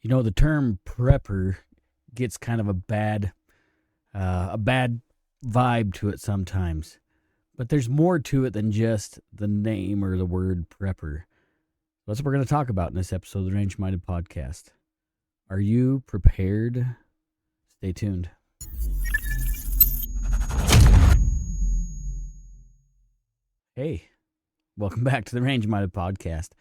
You know, the term prepper gets kind of a bad vibe to it sometimes. But there's more to it than just the name or the word prepper. That's what we're going to talk about in this episode of the Range Minded Podcast. Are you prepared? Stay tuned. Hey, welcome back to the Range Minded Podcast.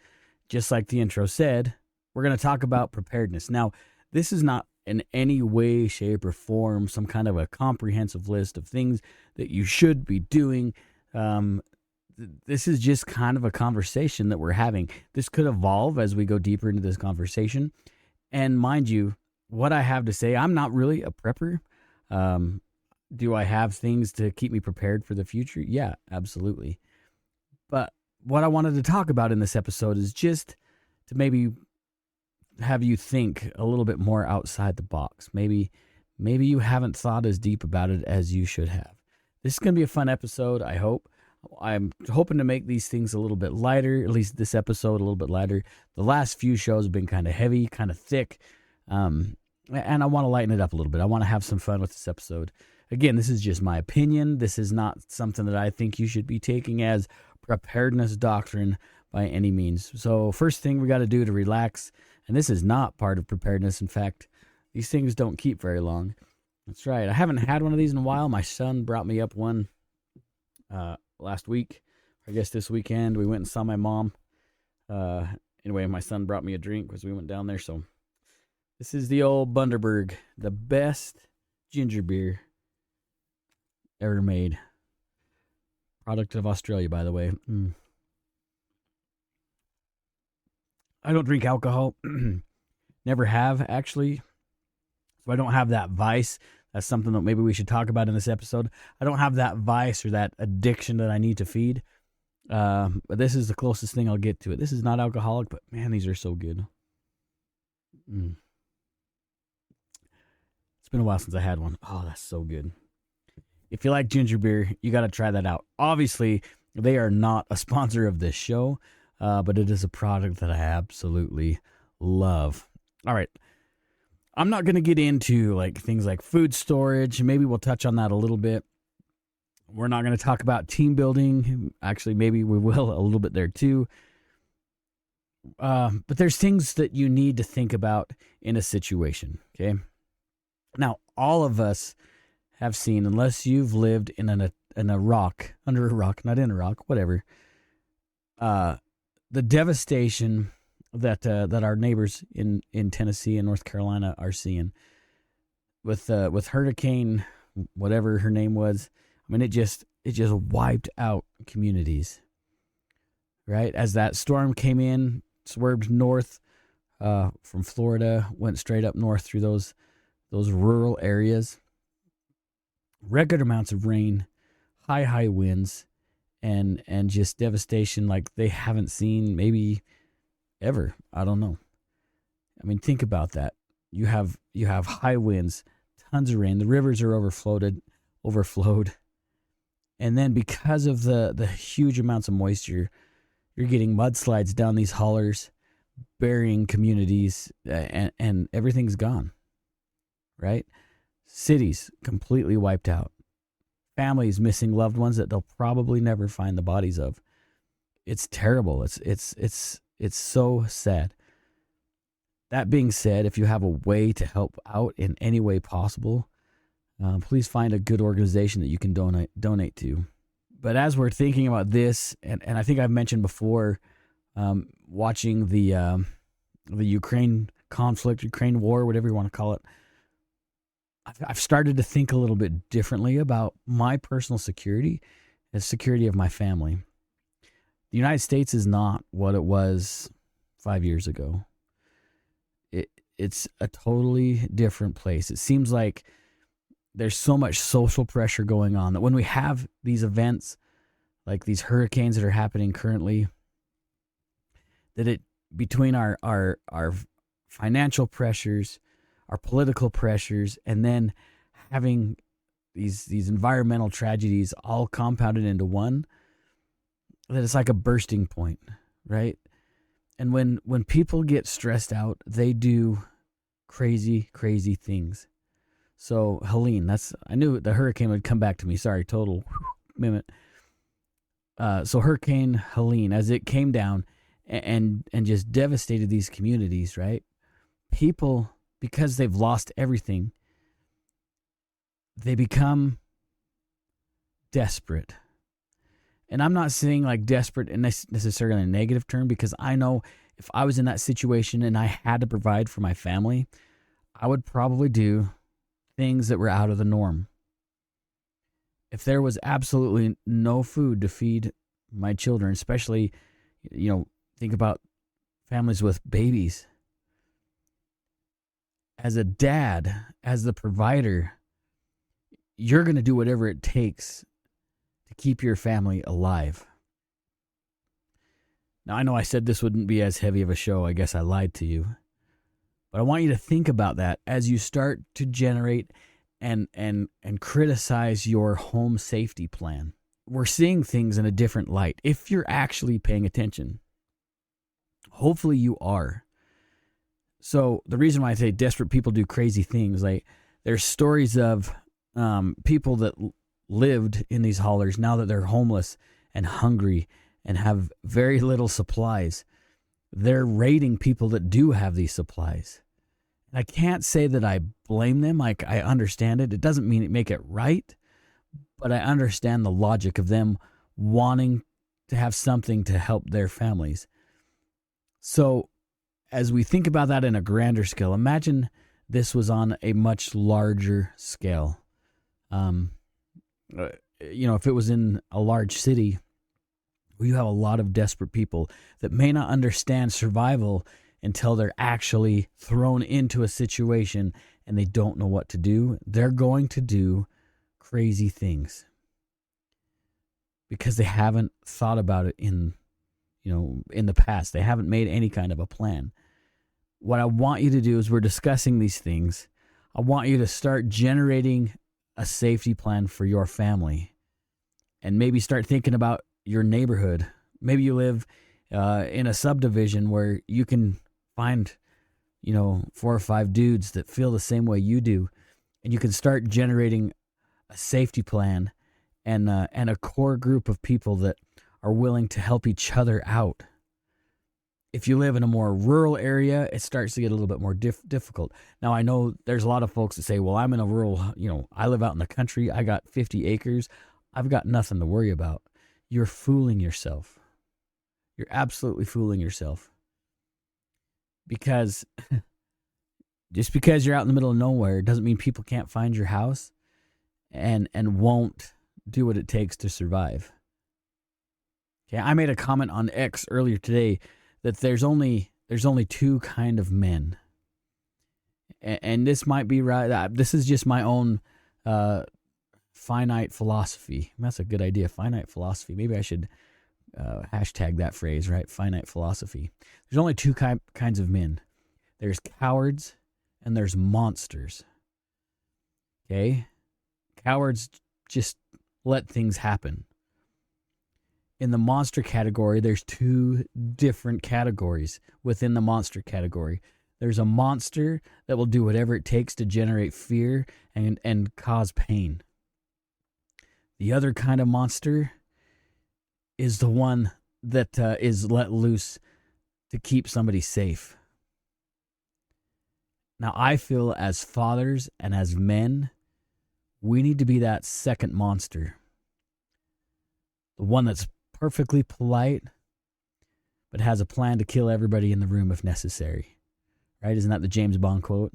Just like the intro said, we're going to talk about preparedness. Now, this is not in any way, shape, or form some kind of a comprehensive list of things that you should be doing. This is just kind of a conversation that we're having. This could evolve as we go deeper into this conversation. And mind you, what I have to say, I'm not really a prepper. Do I have things to keep me prepared for the future? Yeah, absolutely. But what I wanted to talk about in this episode is just to maybe have you think a little bit more outside the box. Maybe you haven't thought as deep about it as you should have. This is going to be a fun episode, I hope. I'm hoping to make these things a little bit lighter, at least this episode a little bit lighter. The last few shows have been kind of heavy, kind of thick, and I want to lighten it up a little bit. I want to have some fun with this episode. Again, this is just my opinion. This is not something that I think you should be taking as preparedness doctrine by any means. So first thing we got to do to relax, and this is not part of preparedness. In fact, these things don't keep very long. That's right. I haven't had one of these in a while. My son brought me up one last week. I guess this weekend we went and saw my mom. Anyway, my son brought me a drink because we went down there. So this is the old Bundaberg, the best ginger beer ever made. Product of Australia, by the way. I don't drink alcohol. Never have, actually. So I don't have that vice. That's something that maybe we should talk about in this episode. I don't have that vice or that addiction that I need to feed. But this is the closest thing I'll get to it. This is not alcoholic, but man, these are so good. It's been a while since I had one. Oh, that's so good. If you like ginger beer, you got to try that out. Obviously, they are not a sponsor of this show, but it is a product that I absolutely love. All right. I'm not going to get into things like food storage. Maybe we'll touch on that a little bit. We're not going to talk about team building. Actually, maybe we will a little bit there too. But there's things that you need to think about in a situation, okay? Now, all of us have seen, unless you've lived in a rock, under a rock, not in a rock, whatever, the devastation that our neighbors in Tennessee and North Carolina are seeing with Hurricane, whatever her name was. I mean, it just wiped out communities, right? As that storm came in, swerved north from Florida, went straight up north through those rural areas. Record amounts of rain, high winds, and just devastation like they haven't seen maybe ever. I don't know. I mean, think about that. You have high winds, tons of rain. The rivers are overflowed. And then because of the huge amounts of moisture, you're getting mudslides down these hollers, burying communities, and everything's gone, right? Cities completely wiped out. Families missing loved ones that they'll probably never find the bodies of. It's terrible. It's so sad. That being said, if you have a way to help out in any way possible, please find a good organization that you can donate to. But as we're thinking about this, and I think I've mentioned before, watching the Ukraine conflict, Ukraine war, whatever you want to call it, I've started to think a little bit differently about my personal security and security of my family. The United States is not what it was 5 years ago. It's a totally different place. It seems like there's so much social pressure going on that when we have these events, like these hurricanes that are happening currently, that between our financial pressures, our political pressures, and then having these environmental tragedies all compounded into one, that it's like a bursting point, right? And when people get stressed out, they do crazy, crazy things. So Helene, I knew the hurricane would come back to me. Sorry, total minute. So Hurricane Helene, as it came down and just devastated these communities, right? People, because they've lost everything, they become desperate. And I'm not saying like desperate in necessarily a negative term, because I know if I was in that situation and I had to provide for my family, I would probably do things that were out of the norm. If there was absolutely no food to feed my children, especially, think about families with babies. As a dad, as the provider, you're going to do whatever it takes to keep your family alive. Now, I know I said this wouldn't be as heavy of a show. I guess I lied to you. But I want you to think about that as you start to generate and criticize your home safety plan. We're seeing things in a different light if you're actually paying attention. Hopefully you are. So the reason why I say desperate people do crazy things, like there's stories of people that lived in these hollers, now that they're homeless and hungry and have very little supplies, they're raiding people that do have these supplies. And I can't say that I blame them. Like, I understand it. It doesn't mean it make it right, but I understand the logic of them wanting to have something to help their families. So as we think about that in a grander scale, imagine this was on a much larger scale. If it was in a large city where you have a lot of desperate people that may not understand survival until they're actually thrown into a situation and they don't know what to do, they're going to do crazy things because they haven't thought about it in the past. They haven't made any kind of a plan. What I want you to do is, we're discussing these things, I want you to start generating a safety plan for your family, and maybe start thinking about your neighborhood. Maybe you live in a subdivision where you can find 4 or 5 dudes that feel the same way you do, and you can start generating a safety plan and a core group of people that are willing to help each other out. If you live in a more rural area, it starts to get a little bit more difficult. Now, I know there's a lot of folks that say, well, I'm in a rural, I live out in the country. I got 50 acres. I've got nothing to worry about. You're fooling yourself. You're absolutely fooling yourself. Because just because you're out in the middle of nowhere doesn't mean people can't find your house and won't do what it takes to survive. Okay, I made a comment on X earlier today that there's only 2 kind of men, and this might be right. This is just my own finite philosophy. That's a good idea, finite philosophy. Maybe I should hashtag that phrase, right? Finite philosophy. There's only 2 kinds of men. There's cowards and there's monsters. Okay, cowards just let things happen. In the monster category, there's 2 different categories within the monster category. There's a monster that will do whatever it takes to generate fear and cause pain. The other kind of monster is the one that is let loose to keep somebody safe. Now, I feel as fathers and as men, we need to be that second monster. The one that's perfectly polite, but has a plan to kill everybody in the room if necessary. Right? Isn't that the James Bond quote?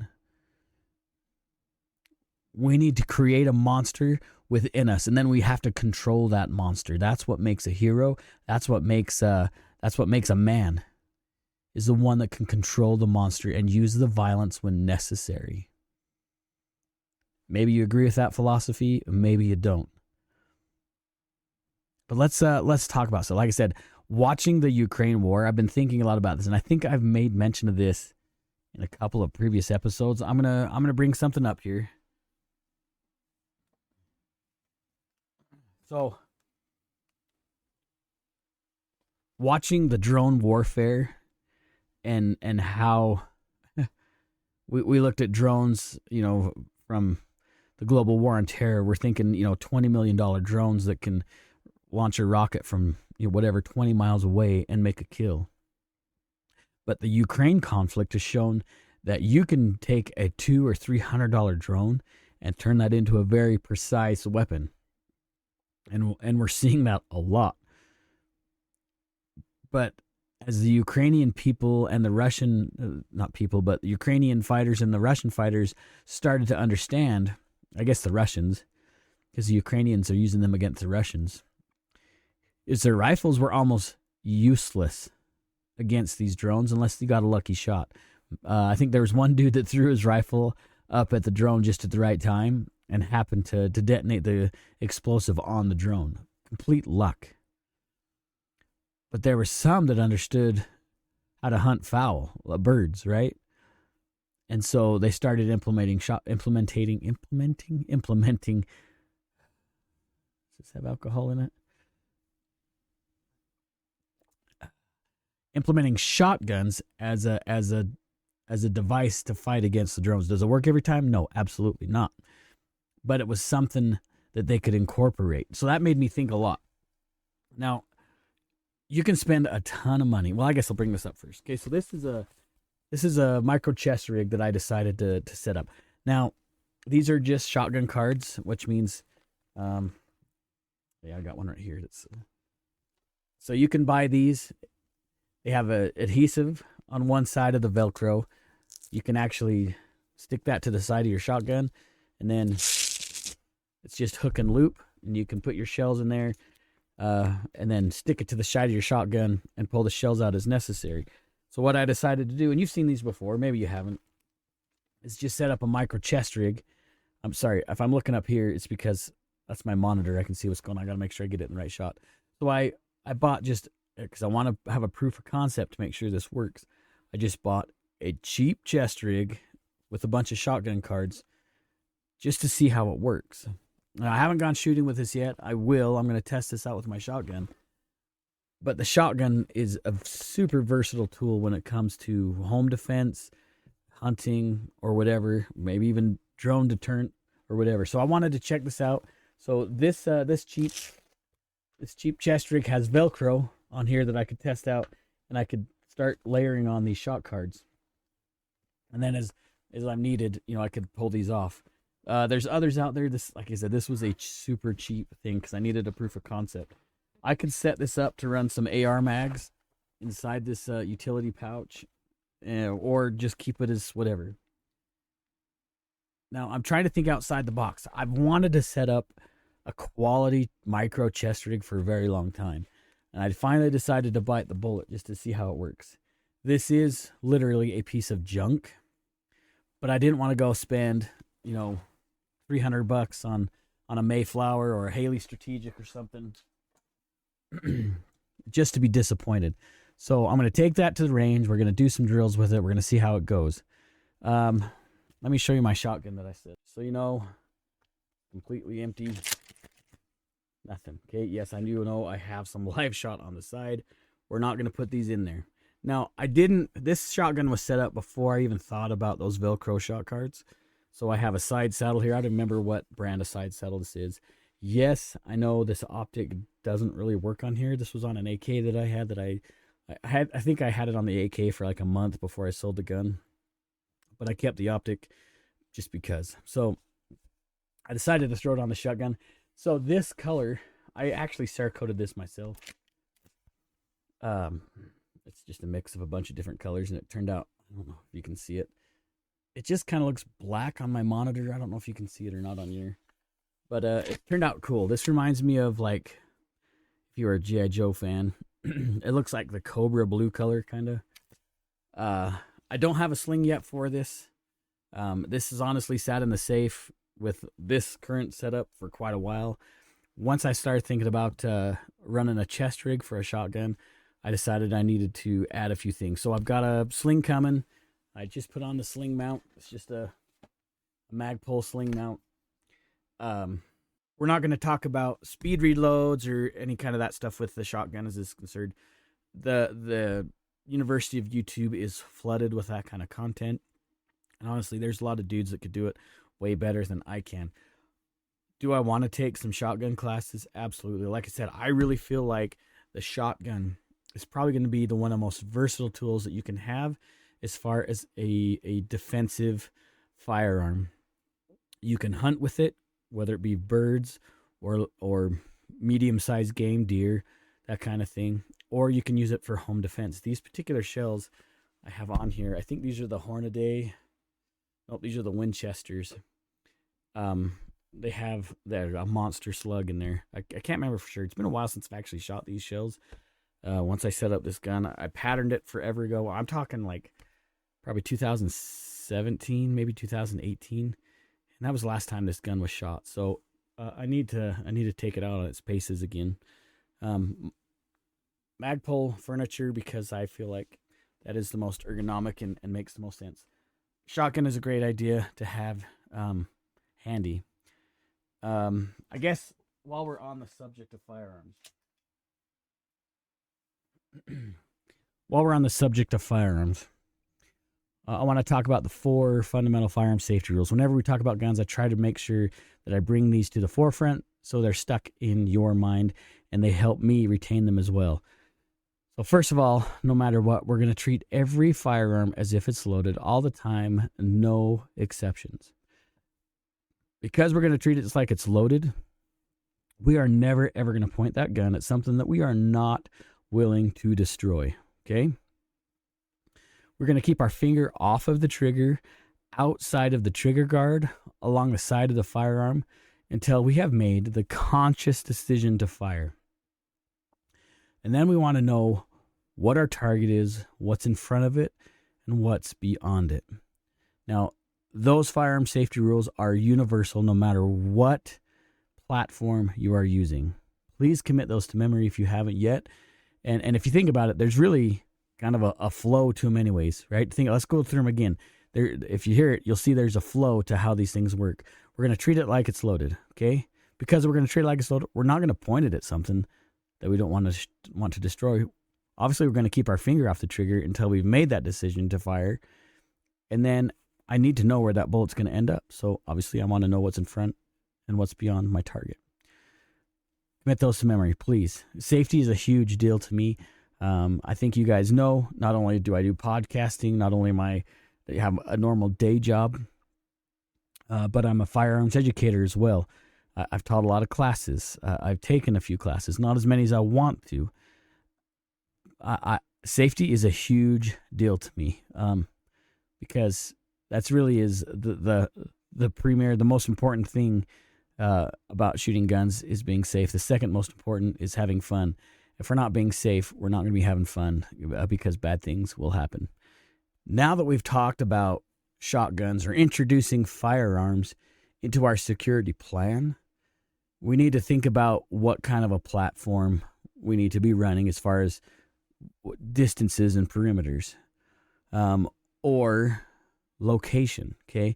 We need to create a monster within us, and then we have to control that monster. That's what makes a hero. That's what makes a man, is the one that can control the monster and use the violence when necessary. Maybe you agree with that philosophy, maybe you don't. But let's talk about it. So like I said, watching the Ukraine war, I've been thinking a lot about this, and I think I've made mention of this in a couple of previous episodes. I'm gonna bring something up here. So, watching the drone warfare and how we looked at drones, from the global war on terror. We're thinking, $20 million drones that can launch a rocket from whatever 20 miles away and make a kill. But the Ukraine conflict has shown that you can take a $200 or $300 drone and turn that into a very precise weapon. And we're seeing that a lot. But as the Ukrainian people and the Russian, not people, but the Ukrainian fighters and the Russian fighters started to understand, I guess the Russians, because the Ukrainians are using them against the Russians, is their rifles were almost useless against these drones unless you got a lucky shot. I think there was one dude that threw his rifle up at the drone just at the right time and happened to detonate the explosive on the drone. Complete luck. But there were some that understood how to hunt fowl, birds, right? And so they started implementing. Does this have alcohol in it? Implementing shotguns as a device to fight against the drones. Does it work every time? No, absolutely not. But it was something that they could incorporate. So that made me think a lot. Now, you can spend a ton of money. Well, I guess I'll bring this up first. Okay, so this is a micro chest rig that I decided to set up. Now, these are just shotgun cards, which means, I got one right here. So you can buy these. They have a adhesive on one side of the Velcro. You can actually stick that to the side of your shotgun, and then it's just hook and loop, and you can put your shells in there, and then stick it to the side of your shotgun and pull the shells out as necessary. So what I decided to do, and you've seen these before, maybe you haven't, is just set up a micro chest rig. I'm sorry, if I'm looking up here, it's because that's my monitor. I can see what's going on. I got to make sure I get it in the right shot. So I bought just, because I want to have a proof of concept to make sure this works, I just bought a cheap chest rig with a bunch of shotgun cards just to see how it works. Now, I haven't gone shooting with this yet. I will. I'm going to test this out with my shotgun. But the shotgun is a super versatile tool when it comes to home defense, hunting, or whatever, maybe even drone deterrent or whatever. So I wanted to check this out. So this cheap chest rig has Velcro on here that I could test out, and I could start layering on these shot cards. And then as I'm needed, I could pull these off. There's others out there. This, like I said, this was a super cheap thing because I needed a proof of concept. I could set this up to run some AR mags inside this utility pouch, or just keep it as whatever. Now, I'm trying to think outside the box. I've wanted to set up a quality micro chest rig for a very long time, and I finally decided to bite the bullet just to see how it works. This is literally a piece of junk, but I didn't want to go spend, $300 on a Mayflower or a Haley Strategic or something just to be disappointed. So I'm going to take that to the range. We're going to do some drills with it. We're going to see how it goes. Let me show you my shotgun that I set. So, completely empty. Nothing. Okay, yes, I know I have some live shot on the side. We're not going to put these in there. Now, this shotgun was set up before I even thought about those Velcro shot cards. So I have a side saddle here. I don't remember what brand of side saddle this is. Yes, I know this optic doesn't really work on here. This was on an AK that I had I think I had it on the AK for like a month before I sold the gun. But I kept the optic just because. So I decided to throw it on the shotgun. So this color, I actually Cerakoted this myself. It's just a mix of a bunch of different colors, and it turned out, I don't know if you can see it. It just kind of looks black on my monitor. I don't know if you can see it or not on your, but it turned out cool. This reminds me of, like, if you were a G.I. Joe fan, it looks like the Cobra blue color, kind of. I don't have a sling yet for this. This is honestly sat in the safe with this current setup for quite a while. Once I started thinking about running a chest rig for a shotgun, I decided I needed to add a few things. So I've got a sling coming. I just put on the sling mount. It's just a Magpul sling mount. We're not going to talk about speed reloads or any kind of that stuff with the shotgun as is concerned. The University of YouTube is flooded with that kind of content. And honestly, there's a lot of dudes that could do it way better than I can. Do I want to take some shotgun classes? Absolutely. Like I said, I really feel like the shotgun is probably going to be the one of the most versatile tools that you can have as far as a defensive firearm. You can hunt with it, whether it be birds or medium-sized game, deer, that kind of thing, or you can use it for home defense. These particular shells I have on here, I think these are the Hornaday. Nope, these are the Winchesters. They have a monster slug in there. I can't remember for sure. It's been a while since I've actually shot these shells. Once I set up this gun, I patterned it forever ago. I'm talking like probably 2017, maybe 2018, and that was the last time this gun was shot. So I need to take it out on its paces again. Magpul furniture, because I feel like that is the most ergonomic and makes the most sense. Shotgun is a great idea to have handy. I guess while we're on the subject of firearms, I want to talk about the 4 fundamental firearm safety rules. Whenever we talk about guns, I try to make sure that I bring these to the forefront so they're stuck in your mind and they help me retain them as well. So first of all, no matter what, we're going to treat every firearm as if it's loaded all the time, no exceptions. Because we're going to treat it just like it's loaded, we are never, ever going to point that gun at something that we are not willing to destroy, okay? We're going to keep our finger off of the trigger, outside of the trigger guard, along the side of the firearm, until we have made the conscious decision to fire. And then we want to know what our target is, what's in front of it, and what's beyond it. Now, those firearm safety rules are universal no matter what platform you are using. Please commit those to memory if you haven't yet. And if you think about it, there's really kind of a flow to them anyways, right? Let's go through them again. If you hear it, you'll see there's a flow to how these things work. We're going to treat it like it's loaded, okay? Because we're going to treat it like it's loaded, we're not going to point it at something that we don't want to destroy. Obviously, we're going to keep our finger off the trigger until we've made that decision to fire. And then I need to know where that bullet's going to end up. So obviously, I want to know what's in front and what's beyond my target. Commit those to memory, please. Safety is a huge deal to me. I think you guys know, not only do I do podcasting, not only am I have a normal day job, but I'm a firearms educator as well. I've taught a lot of classes. I've taken a few classes, not as many as I want to. Safety is a huge deal to me, because that's really is the premier, the most important thing about shooting guns is being safe. The second most important is having fun. If we're not being safe, we're not going to be having fun, because bad things will happen. Now that we've talked about shotguns or introducing firearms into our security plan, we need to think about what kind of a platform we need to be running as far as distances and perimeters, or location, okay?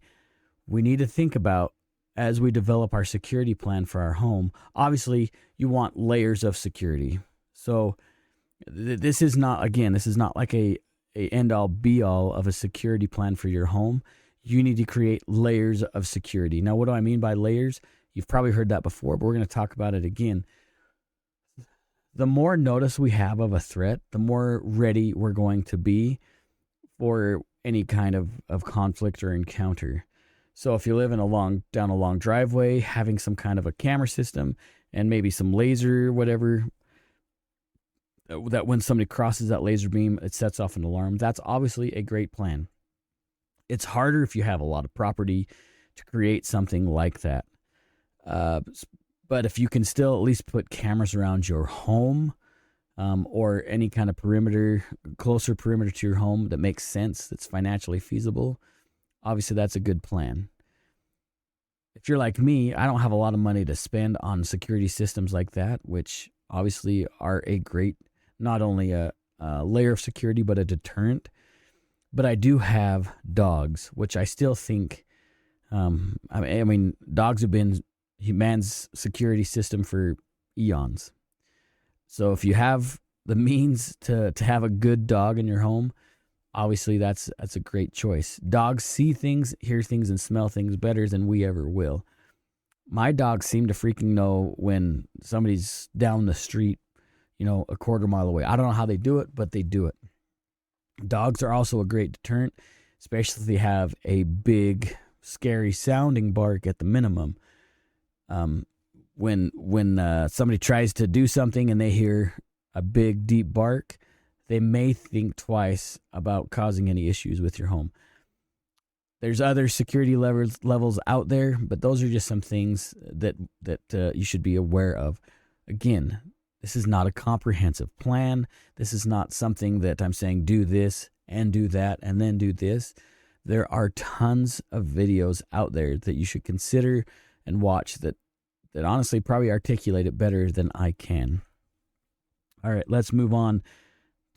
We need to think about, as we develop our security plan for our home, obviously you want layers of security. So this is not like a end-all be-all of a security plan for your home. You need to create layers of security. Now, what do I mean by layers? You've probably heard that before, but we're going to talk about it again. The more notice we have of a threat, the more ready we're going to be for any kind of conflict or encounter. So if you live down a long driveway, having some kind of a camera system and maybe some laser, whatever, that when somebody crosses that laser beam, it sets off an alarm. That's obviously a great plan. It's harder if you have a lot of property to create something like that. But if you can still at least put cameras around your home, or any kind of closer perimeter to your home that makes sense, that's financially feasible, obviously that's a good plan. If you're like me, I don't have a lot of money to spend on security systems like that, which obviously are a great, not only a layer of security, but a deterrent. But I do have dogs, which I still think, I mean, dogs have been man's security system for eons. So if you have the means to have a good dog in your home, obviously that's a great choice. Dogs see things, hear things, and smell things better than we ever will. My dogs seem to freaking know when somebody's down the street, a quarter mile away. I don't know how they do it, but they do it. Dogs are also a great deterrent, especially if they have a big, scary sounding bark at the minimum. When somebody tries to do something and they hear a big, deep bark, they may think twice about causing any issues with your home. There's other security levels out there, but those are just some things that you should be aware of. Again, this is not a comprehensive plan. This is not something that I'm saying do this and do that and then do this. There are tons of videos out there that you should consider and watch that honestly probably articulate it better than I can. All right, let's move on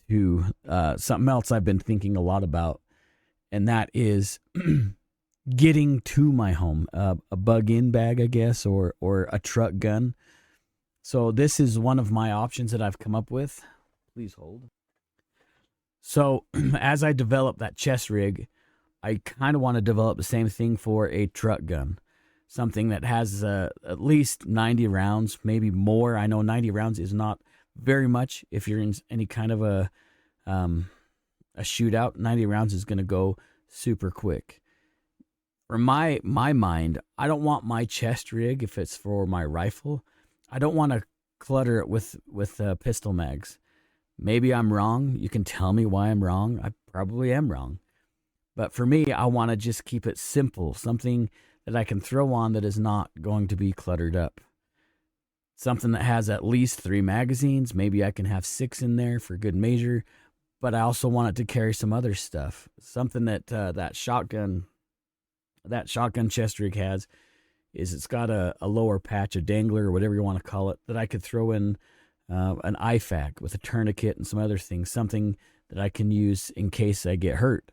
to something else I've been thinking a lot about, and that is getting to my home, a bug-in bag, I guess, or a truck gun. So this is one of my options that I've come up with. Please hold. So as I develop that chest rig, I kind of want to develop the same thing for a truck gun. Something that has at least 90 rounds, maybe more. I know 90 rounds is not very much if you're in any kind of a shootout. 90 rounds is going to go super quick. For my mind, I don't want my chest rig, if it's for my rifle, I don't want to clutter it with pistol mags. Maybe I'm wrong. You can tell me why I'm wrong. I probably am wrong. But for me, I want to just keep it simple, something that I can throw on that is not going to be cluttered up. Something that has at least 3 magazines. Maybe I can have 6 in there for good measure. But I also want it to carry some other stuff. Something that that shotgun chest rig has is it's got a lower patch, a dangler, or whatever you want to call it, that I could throw in an IFAK with a tourniquet and some other things. Something that I can use in case I get hurt.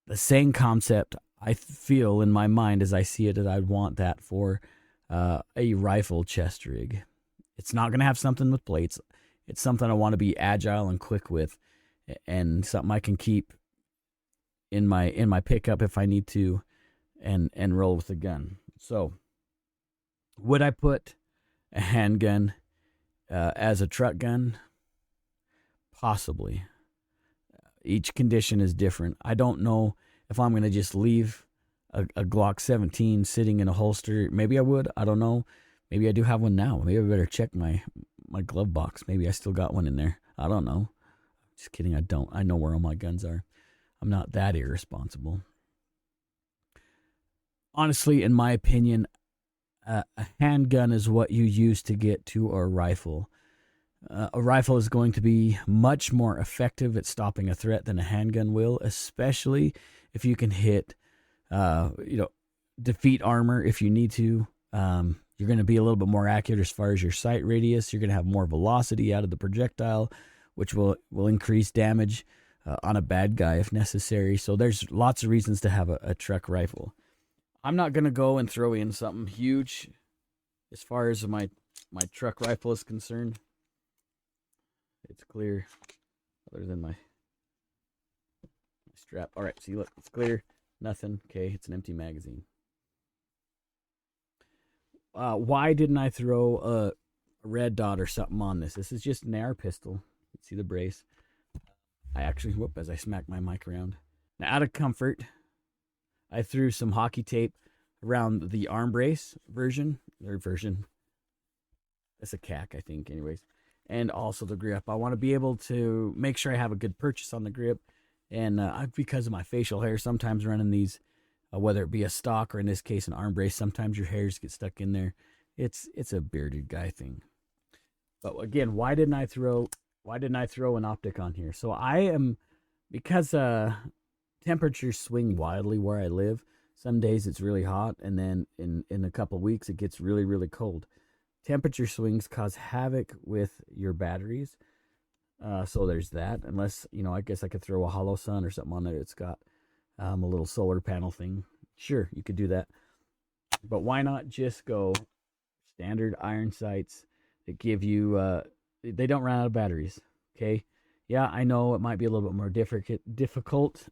The same concept I feel in my mind as I see it, that I'd want that for a rifle chest rig. It's not going to have something with plates. It's something I want to be agile and quick with, and something I can keep in my pickup if I need to, and roll with a gun. So, would I put a handgun as a truck gun? Possibly. Each condition is different. I don't know if I'm going to just leave a Glock 17 sitting in a holster. Maybe I would. I don't know. Maybe I do have one now. Maybe I better check my glove box. Maybe I still got one in there. I don't know. Just kidding. I don't. I know where all my guns are. I'm not that irresponsible. Honestly, in my opinion, a handgun is what you use to get to a rifle. A rifle is going to be much more effective at stopping a threat than a handgun will, especially if you can hit, defeat armor if you need to. You're going to be a little bit more accurate as far as your sight radius. You're going to have more velocity out of the projectile, which will increase damage on a bad guy if necessary. So there's lots of reasons to have a truck rifle. I'm not going to go and throw in something huge as far as my truck rifle is concerned. It's clear, other than my strap. All right, see, look, it's clear. Nothing. Okay, it's an empty magazine. Why didn't I throw a red dot or something on this? This is just an AR pistol. You can see the brace. I actually, as I smack my mic around. Now, out of comfort, I threw some hockey tape around the arm brace version. That's a CAC, I think, anyways. And also the grip. I want to be able to make sure I have a good purchase on the grip. And because of my facial hair, sometimes running these, whether it be a stock or in this case an arm brace, sometimes your hairs get stuck in there. It's a bearded guy thing. But again, why didn't I throw an optic on here? So because temperatures swing wildly where I live. Some days it's really hot, and then in a couple of weeks it gets really, really cold. Temperature swings cause havoc with your batteries. So there's that. Unless, I guess I could throw a hollow sun or something on there that's got a little solar panel thing. Sure, you could do that. But why not just go standard iron sights that give you, they don't run out of batteries, okay? Yeah, I know it might be a little bit more difficult.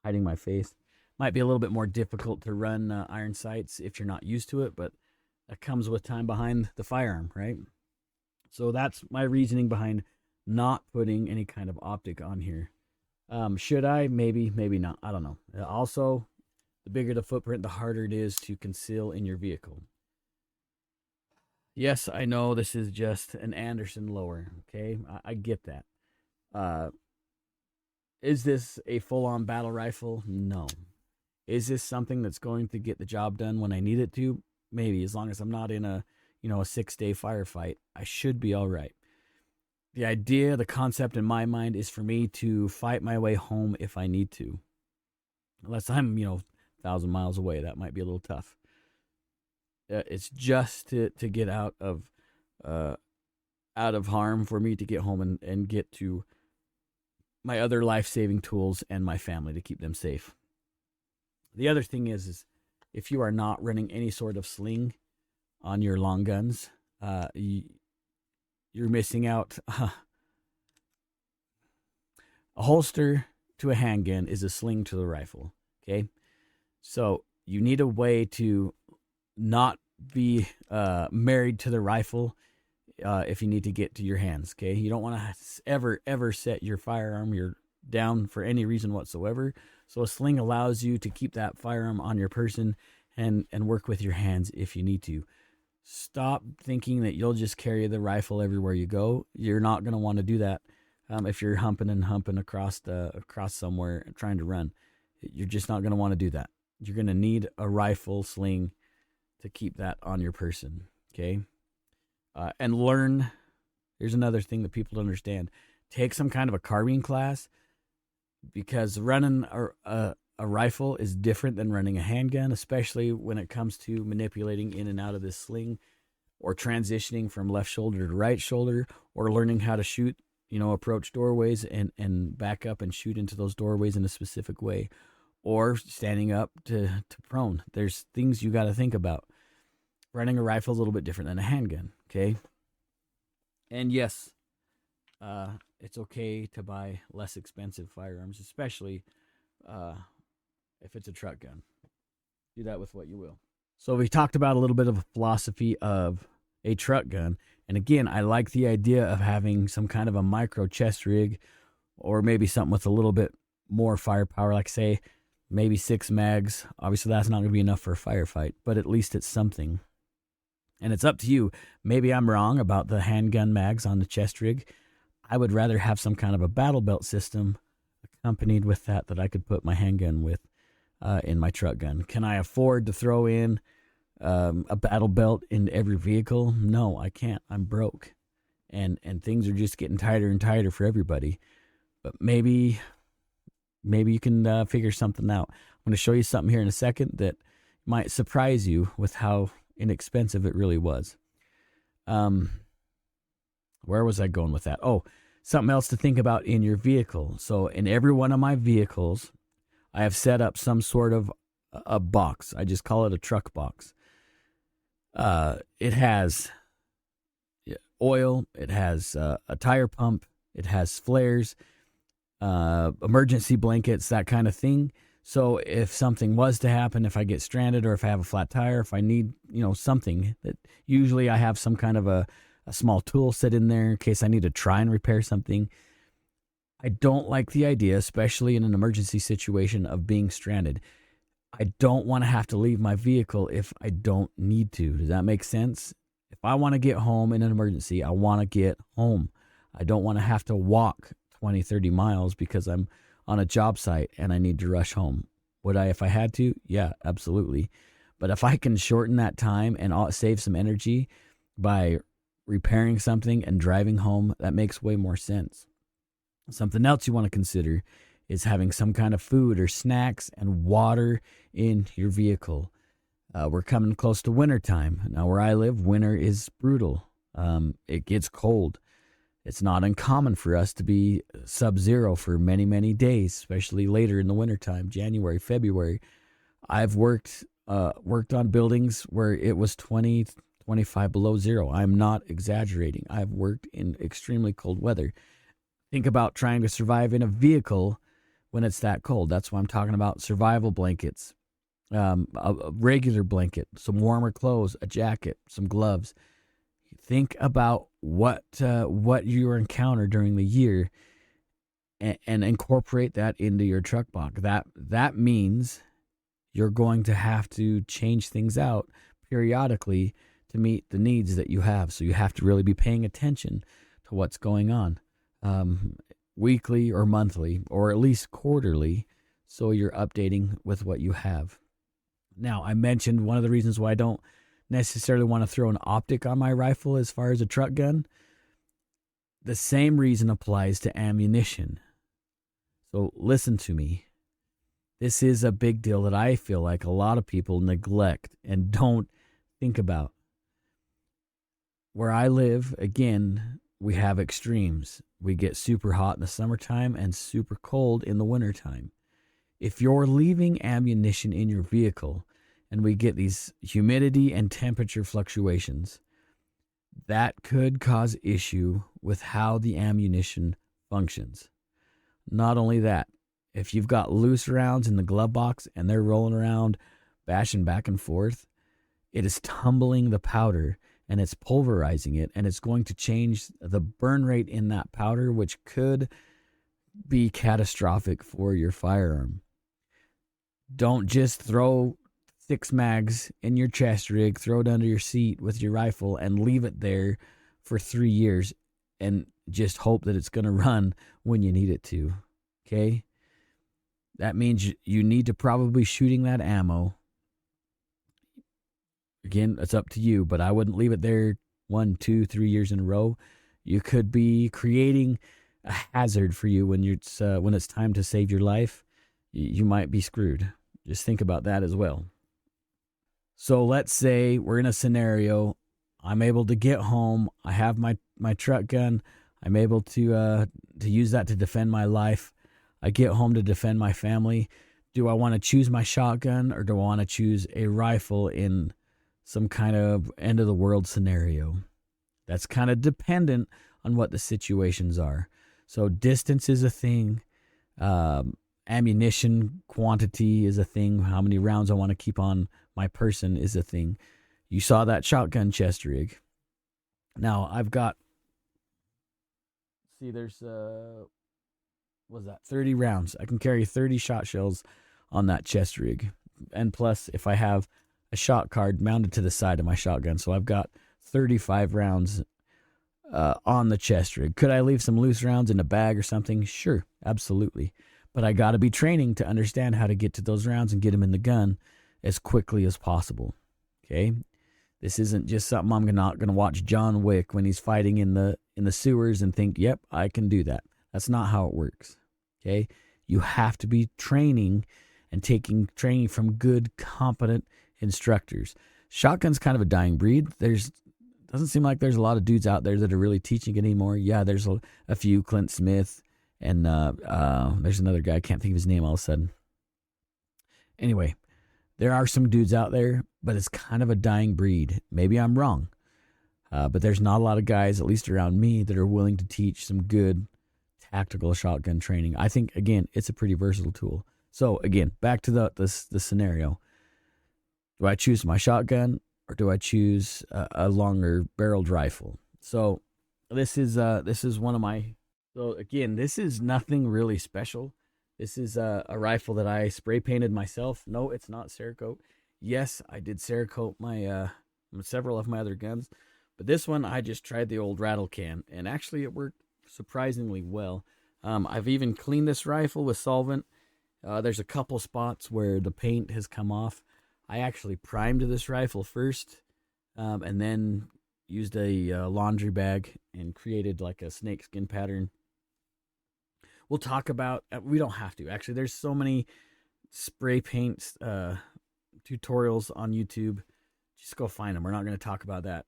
Hiding my face. Might be a little bit more difficult to run iron sights if you're not used to it, but that comes with time behind the firearm, right? So that's my reasoning behind not putting any kind of optic on here. Should I? Maybe, maybe not. I don't know. Also, the bigger the footprint, the harder it is to conceal in your vehicle. Yes, I know this is just an Anderson lower. Okay, I get that. Uh, is this a full-on battle rifle? No. Is this something that's going to get the job done when I need it to? Maybe, as long as I'm not in a 6-day firefight, I should be all right. The idea, the concept in my mind is for me to fight my way home if I need to. Unless I'm, 1,000 miles away, that might be a little tough. It's just to get out of harm for me to get home and get to my other life-saving tools and my family to keep them safe. The other thing is if you are not running any sort of sling on your long guns, you're missing out. A holster to a handgun is a sling to the rifle. Okay, so you need a way to not be married to the rifle if you need to get to your hands. Okay, you don't want to ever set your firearm down for any reason whatsoever. So a sling allows you to keep that firearm on your person and work with your hands if you need to. Stop thinking that you'll just carry the rifle everywhere you go. You're not going to want to do that if you're humping across somewhere trying to run. You're just not going to want to do that. You're going to need a rifle sling to keep that on your person, okay? And learn. Here's another thing that people don't understand. Take some kind of a carbine class, because running a rifle is different than running a handgun, especially when it comes to manipulating in and out of this sling, or transitioning from left shoulder to right shoulder, or learning how to shoot, approach doorways and back up and shoot into those doorways in a specific way, or standing up to prone. There's things you got to think about. Running a rifle is a little bit different than a handgun, okay? And yes, it's okay to buy less expensive firearms, especially if it's a truck gun. Do that with what you will. So we talked about a little bit of a philosophy of a truck gun. And again, I like the idea of having some kind of a micro chest rig, or maybe something with a little bit more firepower, like say maybe 6 mags. Obviously, that's not going to be enough for a firefight, but at least it's something. And it's up to you. Maybe I'm wrong about the handgun mags on the chest rig. I would rather have some kind of a battle belt system accompanied with that I could put my handgun with in my truck gun. Can I afford to throw in a battle belt in every vehicle? No, I can't. I'm broke. And things are just getting tighter and tighter for everybody. But maybe you can figure something out. I'm going to show you something here in a second that might surprise you with how inexpensive it really was. Where was I going with that? Oh, something else to think about in your vehicle. So in every one of my vehicles, I have set up some sort of a box. I just call it a truck box. It has oil. It has a tire pump. It has flares, emergency blankets, that kind of thing. So if something was to happen, if I get stranded or if I have a flat tire, if I need, something, that usually I have some kind of a small tool set in there in case I need to try and repair something. I don't like the idea, especially in an emergency situation, of being stranded. I don't want to have to leave my vehicle if I don't need to. Does that make sense? If I want to get home in an emergency, I want to get home. I don't want to have to walk 20, 30 miles because I'm on a job site and I need to rush home. Would I if I had to? Yeah, absolutely. But if I can shorten that time and save some energy by repairing something and driving home, that makes way more sense. Something else you want to consider is having some kind of food or snacks and water in your vehicle. We're coming close to winter time. Now, where I live, winter is brutal. It gets cold. It's not uncommon for us to be sub-zero for many, many days, especially later in the wintertime, January, February. I've worked on buildings where it was 20, 25 below zero. I'm not exaggerating. I've worked in extremely cold weather. Think about trying to survive in a vehicle when it's that cold. That's why I'm talking about survival blankets, a regular blanket, some warmer clothes, a jacket, some gloves. Think about what you encounter during the year, and incorporate that into your truck box. That means you're going to have to change things out periodically to meet the needs that you have. So you have to really be paying attention to what's going on, weekly or monthly, or at least quarterly, so you're updating with what you have. Now, I mentioned one of the reasons why I don't necessarily want to throw an optic on my rifle as far as a truck gun. The same reason applies to ammunition. So listen to me. This is a big deal that I feel like a lot of people neglect and don't think about. Where I live, again, we have extremes. We get super hot in the summertime and super cold in the wintertime. If you're leaving ammunition in your vehicle and we get these humidity and temperature fluctuations, that could cause issue with how the ammunition functions. Not only that, if you've got loose rounds in the glove box and they're rolling around, bashing back and forth, it is tumbling the powder and it's pulverizing it, and it's going to change the burn rate in that powder, which could be catastrophic for your firearm. Don't just throw 6 mags in your chest rig, throw it under your seat with your rifle, and leave it there for 3 years and just hope that it's going to run when you need it to. Okay? That means you need to probably shooting that ammo. Again, it's up to you, but I wouldn't leave it there 1, 2, 3 years in a row. You could be creating a hazard for you when it's time to save your life. You might be screwed. Just think about that as well. So let's say we're in a scenario. I'm able to get home. I have my truck gun. I'm able to use that to defend my life. I get home to defend my family. Do I want to choose my shotgun, or do I want to choose a rifle in some kind of end of the world scenario? That's kind of dependent on what the situations are. So distance is a thing. Ammunition quantity is a thing. How many rounds I want to keep on my person is a thing. You saw that shotgun chest rig. Now I've got, there's 30 rounds. I can carry 30 shot shells on that chest rig. And plus, if I have a shot card mounted to the side of my shotgun, so I've got 35 rounds on the chest rig. Could I leave some loose rounds in a bag or something? Sure, absolutely. But I got to be training to understand how to get to those rounds and get them in the gun as quickly as possible. Okay? This isn't just something I'm not going to watch John Wick when he's fighting in the sewers and think, yep, I can do that. That's not how it works. Okay? You have to be training and taking training from good, competent instructors. Shotgun's kind of a dying breed. Doesn't seem like there's a lot of dudes out there that are really teaching it anymore. Yeah, there's a few, Clint Smith, and there's another guy, I can't think of his name all of a sudden. Anyway, there are some dudes out there, but it's kind of a dying breed. Maybe I'm wrong, but there's not a lot of guys, at least around me, that are willing to teach some good tactical shotgun training. I think, again, it's a pretty versatile tool. So, again, back to the scenario. Do I choose my shotgun, or do I choose a longer barreled rifle? So this is one of my. So again, this is nothing really special. This is a rifle that I spray painted myself. No, it's not Cerakote. Yes, I did Cerakote my several of my other guns, but this one I just tried the old rattle can, and actually it worked surprisingly well. I've even cleaned this rifle with solvent. There's a couple spots where the paint has come off. I actually primed this rifle first, and then used a laundry bag and created like a snakeskin pattern. We'll talk about, we don't have to. Actually, there's so many spray paint tutorials on YouTube. Just go find them. We're not going to talk about that.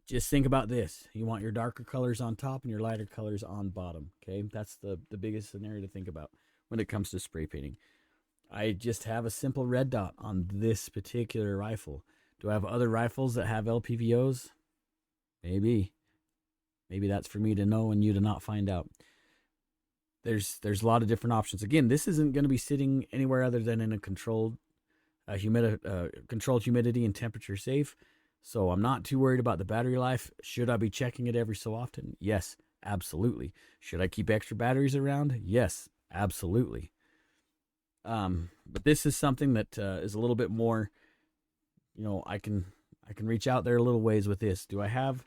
Just think about this. You want your darker colors on top and your lighter colors on bottom. Okay, that's the biggest scenario to think about when it comes to spray painting. I just have a simple red dot on this particular rifle. Do I have other rifles that have LPVOs? Maybe. Maybe that's for me to know and you to not find out. there's a lot of different options. Again, this isn't going to be sitting anywhere other than in a controlled humidity and temperature safe. So I'm not too worried about the battery life. Should I be checking it every so often? Yes, absolutely. Should I keep extra batteries around? Yes, absolutely. But this is something that is a little bit more, I can reach out there a little ways with this. Do I have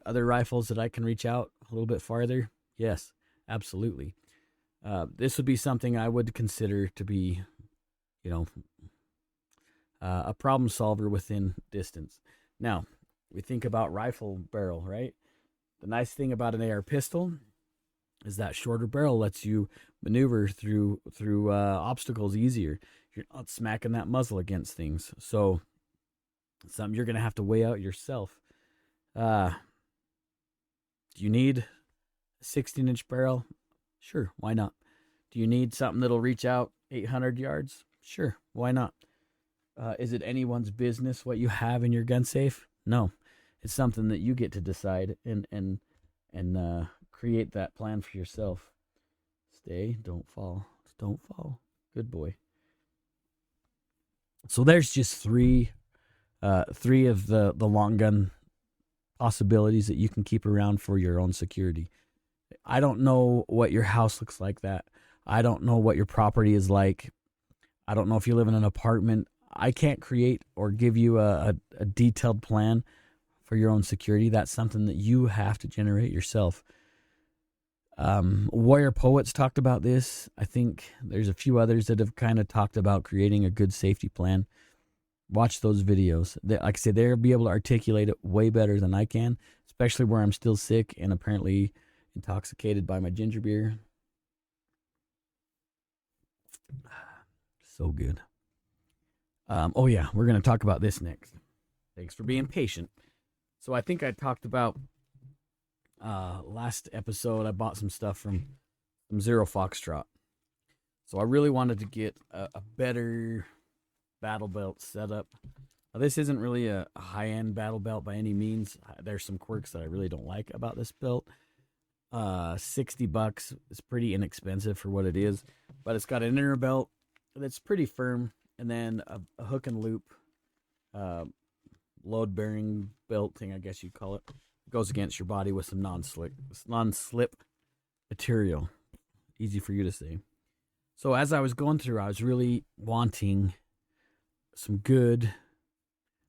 other rifles that I can reach out a little bit farther? Yes, absolutely. This would be something I would consider to be, a problem solver within distance. Now, we think about rifle barrel, right? The nice thing about an AR pistol is that shorter barrel lets you maneuver through obstacles easier. You're not smacking that muzzle against things. So it's something you're going to have to weigh out yourself. Do you need a 16-inch barrel? Sure, why not? Do you need something that'll reach out 800 yards? Sure, why not? Is it anyone's business what you have in your gun safe? No. It's something that you get to decide and create that plan for yourself. Stay, don't fall. Don't fall. Good boy. So there's just three of the long gun possibilities that you can keep around for your own security. I don't know what your house looks like that. I don't know what your property is like. I don't know if you live in an apartment. I can't create or give you a detailed plan for your own security. That's something that you have to generate yourself. Warrior Poets talked about this. I think there's a few others that have kind of talked about creating a good safety plan. Watch those videos. Like I said, they'll be able to articulate it way better than I can, especially where I'm still sick and apparently intoxicated by my ginger beer. So good. Oh yeah, we're going to talk about this next. Thanks for being patient. So I think I talked about last episode, I bought some stuff from Zero Foxtrot. So I really wanted to get a better battle belt setup. Now, this isn't really a high-end battle belt by any means. There's some quirks that I really don't like about this belt. $60 is pretty inexpensive for what it is, but it's got an inner belt that's pretty firm, and then a hook and loop load-bearing belt thing, I guess you'd call it. It goes against your body with some non-slip material. Easy for you to say. So as I was going through, I was really wanting some good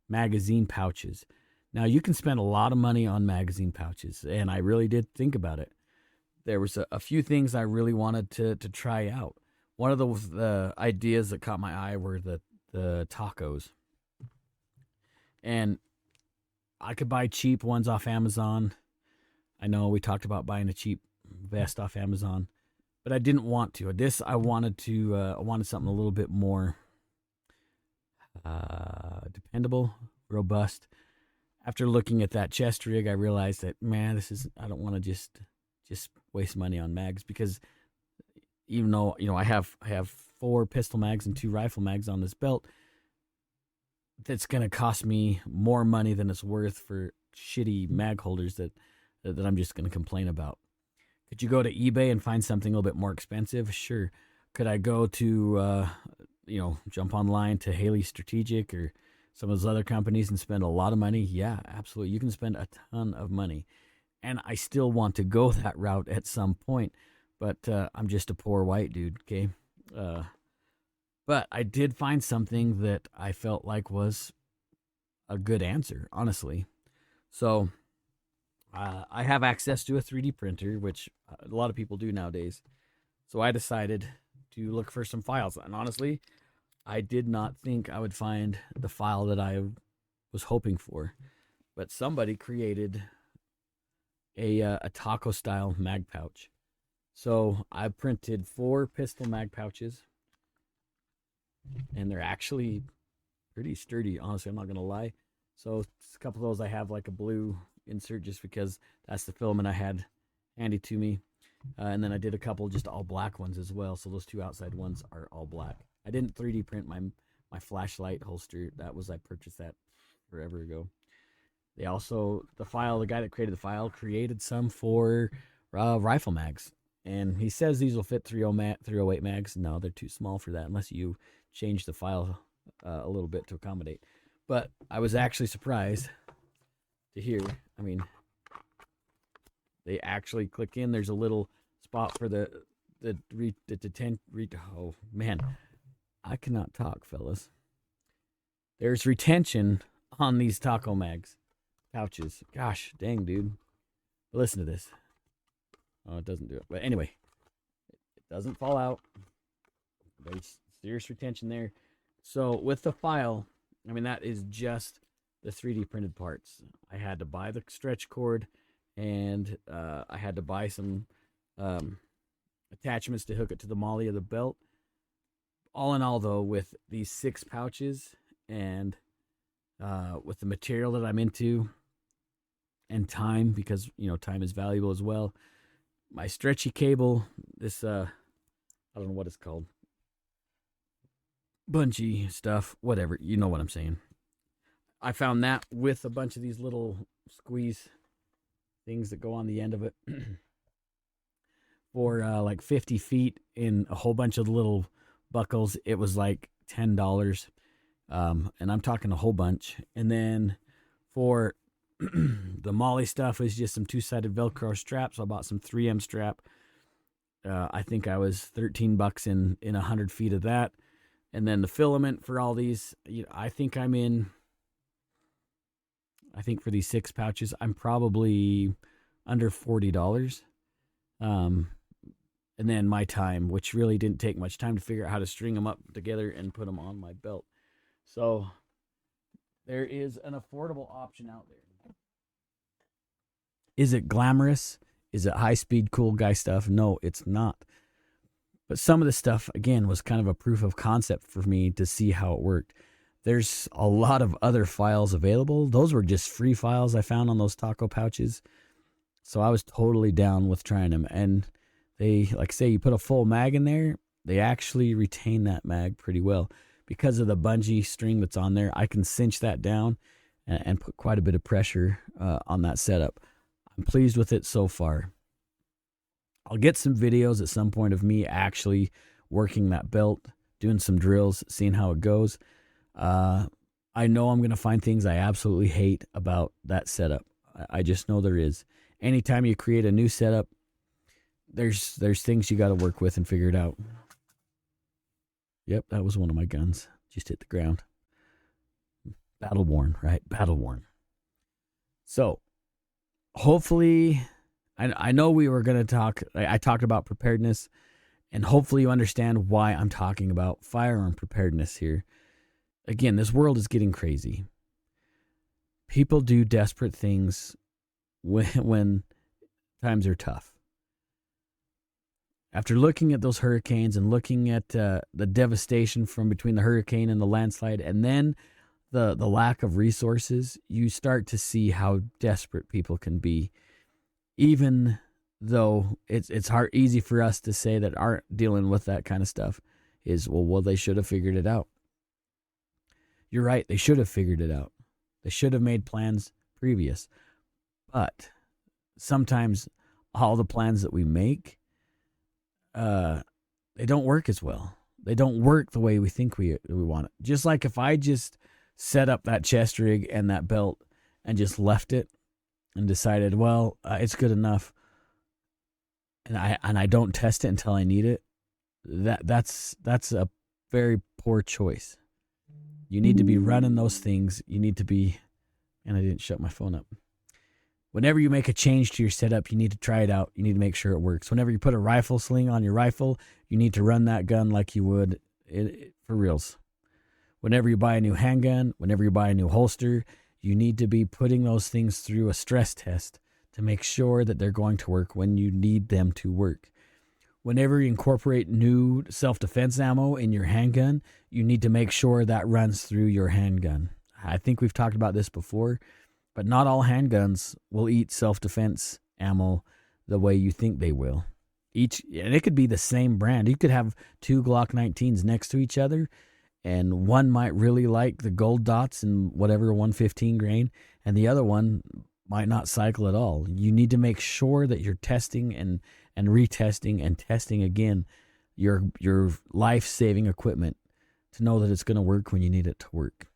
magazine pouches. Now, you can spend a lot of money on magazine pouches, and I really did think about it. There was a few things I really wanted to try out. One of the ideas that caught my eye were the tacos. And I could buy cheap ones off Amazon. I know we talked about buying a cheap vest off Amazon, but I didn't want to. I wanted something a little bit more dependable, robust. After looking at that chest rig, I realized that, man, I don't want to just waste money on mags, because even though, I have 4 pistol mags and 2 rifle mags on this belt, that's going to cost me more money than it's worth for shitty mag holders that I'm just going to complain about. Could you go to eBay and find something a little bit more expensive? Sure. Could I go to, jump online to Haley Strategic or some of those other companies and spend a lot of money? Yeah, absolutely. You can spend a ton of money. And I still want to go that route at some point, but I'm just a poor white dude, okay? But I did find something that I felt like was a good answer, honestly. So I have access to a 3D printer, which a lot of people do nowadays. So I decided to look for some files. And honestly, I did not think I would find the file that I was hoping for. But somebody created a taco-style mag pouch. So I printed 4 pistol mag pouches. And they're actually pretty sturdy, honestly, I'm not going to lie. So a couple of those I have like a blue insert just because that's the filament I had handy to me. And then I did a couple just all black ones as well. So those 2 outside ones are all black. I didn't 3D print my flashlight holster. I purchased that forever ago. The guy that created the file created some for rifle mags. And he says these will fit 308 mags. No, they're too small for that unless you change the file a little bit to accommodate. But I was actually surprised to hear. I mean, they actually click in. There's a little spot for the oh man, I cannot talk, fellas. There's retention on these taco mags pouches. Gosh dang, dude. Listen to this. Oh, it doesn't do it. But anyway, it doesn't fall out. There's serious retention there. So with the file, I mean, that is just the 3D printed parts. I had to buy the stretch cord, and I had to buy some attachments to hook it to the molly of the belt. All in all, though, with these 6 pouches and with the material that I'm into and time, because, you know, time is valuable as well. My stretchy cable, this, I don't know what it's called. Bungee stuff, whatever. You know what I'm saying. I found that with a bunch of these little squeeze things that go on the end of it for like 50 feet in a whole bunch of little buckles. It was like $10. And I'm talking a whole bunch. And then for the molly stuff is just some 2-sided Velcro straps. So I bought some 3M strap. I think I was $13 in 100 feet of that. And then the filament for all these, you know, I think for these 6 pouches, I'm probably under $40. And then my time, which really didn't take much time to figure out how to string them up together and put them on my belt. So there is an affordable option out there. Is it glamorous? Is it high-speed, cool guy stuff? No, it's not. But some of the stuff, again, was kind of a proof of concept for me to see how it worked. There's a lot of other files available. Those were just free files I found on those taco pouches. So I was totally down with trying them. And they, like I say, you put a full mag in there, they actually retain that mag pretty well. Because of the bungee string that's on there, I can cinch that down and put quite a bit of pressure on that setup. I'm pleased with it so far. I'll get some videos at some point of me actually working that belt, doing some drills, seeing how it goes. I know I'm going to find things I absolutely hate about that setup. I just know there is. Anytime you create a new setup, there's things you got to work with and figure it out. Yep, that was one of my guns. Just hit the ground. Battle worn, right? Battle worn. So, hopefully, I know we were going to talk, I talked about preparedness, and hopefully you understand why I'm talking about firearm preparedness here. Again, this world is getting crazy. People do desperate things when times are tough. After looking at those hurricanes and looking at the devastation from between the hurricane and the landslide, and then the lack of resources, you start to see how desperate people can be. Even though it's easy for us to say that aren't dealing with that kind of stuff is, well, they should have figured it out. You're right, they should have figured it out. They should have made plans previous. But sometimes all the plans that we make, they don't work as well. They don't work the way we think we want it. Just like if I just set up that chest rig and that belt and just left it and decided, well, it's good enough, and I don't test it until I need it, that's a very poor choice. You need to be running those things. You need to be, and I didn't shut my phone up. Whenever you make a change to your setup, you need to try it out. You need to make sure it works. Whenever you put a rifle sling on your rifle, you need to run that gun like you would for reals. Whenever you buy a new handgun, whenever you buy a new holster, you need to be putting those things through a stress test to make sure that they're going to work when you need them to work. Whenever you incorporate new self-defense ammo in your handgun, you need to make sure that runs through your handgun. I think we've talked about this before, but not all handguns will eat self-defense ammo the way you think they will. And it could be the same brand. You could have 2 Glock 19s next to each other, and one might really like the gold dots and whatever 115 grain, and the other one might not cycle at all. You need to make sure that you're testing and and retesting and testing again your life-saving equipment to know that it's going to work when you need it to work.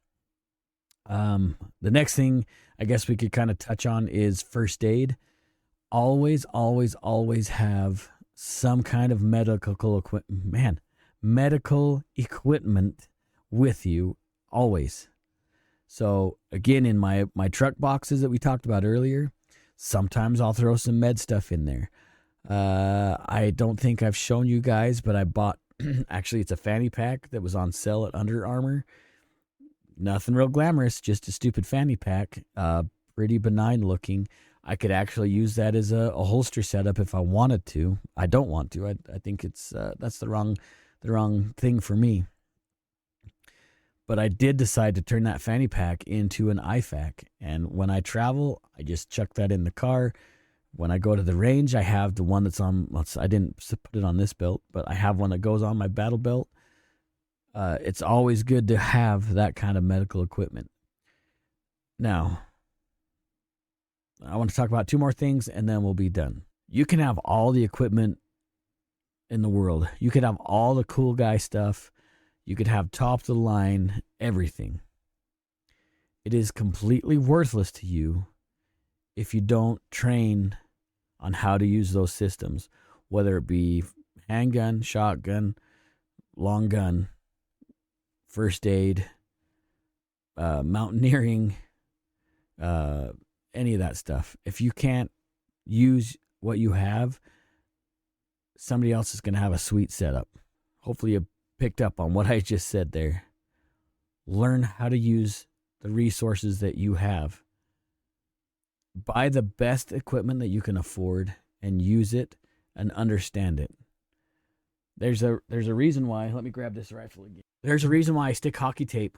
The next thing I guess we could kind of touch on is first aid. Always, always, always have some kind of medical equipment with you, always. So again, in my truck boxes that we talked about earlier, sometimes I'll throw some med stuff in there. I don't think I've shown you guys, but I bought, actually it's a fanny pack that was on sale at Under Armour. Nothing real glamorous, just a stupid fanny pack, pretty benign looking. I could actually use that as a holster setup if I wanted to. I don't want to. I think it's that's the wrong thing for me. But I did decide to turn that fanny pack into an IFAK. And when I travel, I just chuck that in the car. When I go to the range, I have the one that's on, I didn't put it on this belt, but I have one that goes on my battle belt. It's always good to have that kind of medical equipment. Now, I want to talk about two more things and then we'll be done. You can have all the equipment in the world. You could have all the cool guy stuff. You could have top of the line, everything. It is completely worthless to you if you don't train on how to use those systems, whether it be handgun, shotgun, long gun, first aid, mountaineering, any of that stuff. If you can't use what you have, somebody else is going to have a sweet setup. Hopefully you picked up on what I just said there. Learn how to use the resources that you have. Buy the best equipment that you can afford and use it and understand it. There's a reason why, let me grab this rifle again. There's a reason why I stick hockey tape